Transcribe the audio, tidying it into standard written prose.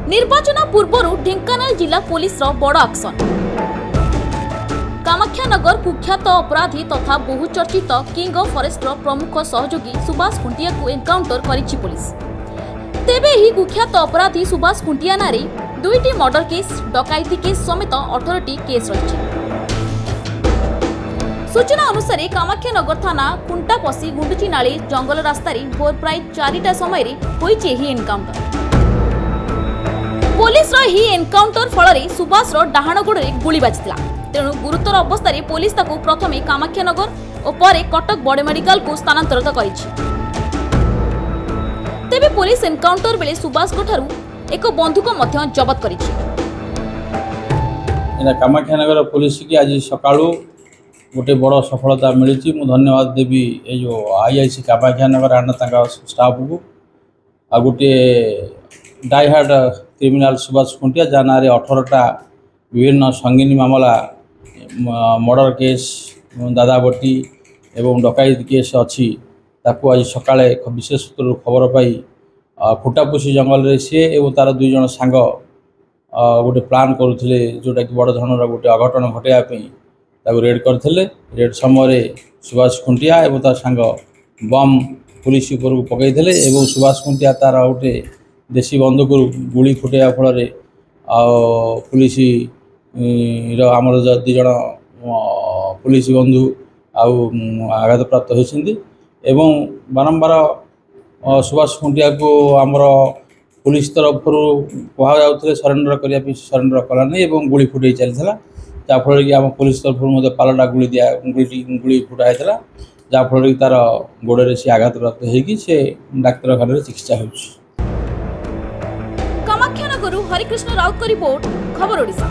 निर्वाचन पूर्व ढेंकानाल जिला पुलिस बड़ एक्शन। कामाख्यानगर कुख्यात अपराधी तथा बहुचर्चित किंग ऑफ फॉरेस्ट प्रमुख सहयोगी सुभाष खुंटिया को एनकाउंटर करिछि पुलिस। तेबे ही कुख्यात अपराधी सुभाष खुंटिया नारे 2टी मर्डर केस, डकायती केस समेत 18टी केस रही। सूचना अनुसार कामाख्यानगर थाना खुंटा पसी गुंडुची नाली जंगल रास्तार भोर प्राय 4टा समय होइछि ही एनकाउंटर। पुलिस ही एनकाउंटर फल सुभाष डाहाण गोड़े गुली बाजिला। तेणु गुरुतर अवस्था पुलिस ताकू प्रथमे कामाख्यानगर और परे कटक बड़ मेडिकल को स्थानांतरित करिछि। तेबे पुलिस एनकाउंटर बेले सुभाष ठारू एक बंदूक मध्य जबत करिछि। कामाख्यानगर पुलिस की आज सकाळू गोटे बड़ सफलता मिली। मु धन्यवाद देवी ये जो आईआईसी कामाख्यानगर आना स्टाफ को आ गोटे डाइहार्ड क्रिमिनाल सुभाष खुंटिया जहाँ ना 18टा विभिन्न संगीन मामला मर्डर केस, दादाबटी एवं डकायत केस अच्छी ताकू आज सकाळे विशेष सूत्र खबर पाई खुटापुसी जंगल रे सी एवं तार 2 जन सांग गोटे प्लान करुले जोटा कि बड़ धरणर गोटे अघटन घटाइवाई रेड करते। रेड समय सुभाष खुंटिया एवं तार सांग बम पुलिस ऊपर को पकईले एवं सुभाष खुंटिया तार गोटे देशी बंदूक गुली फुटाइवा फल पुलिस आमर 2 जन पुलिस बंधु आघात प्राप्त होती एवं बारंबार सुभाष खुंटिया को आमर पुलिस तरफ कहुले सरेंडर करने सरेंडर कलानी और गुली फुटाई चलता जहाँफल कि आम पुलिस तरफ पालटा गुली फुटाई जहाँफल कि तार गोड़े से आघात प्राप्त होगी डाक्तखाना चिकित्सा हो। कामाख्यानगर हरिकृष्ण राउत रिपोर्ट, खबर ओडिशा।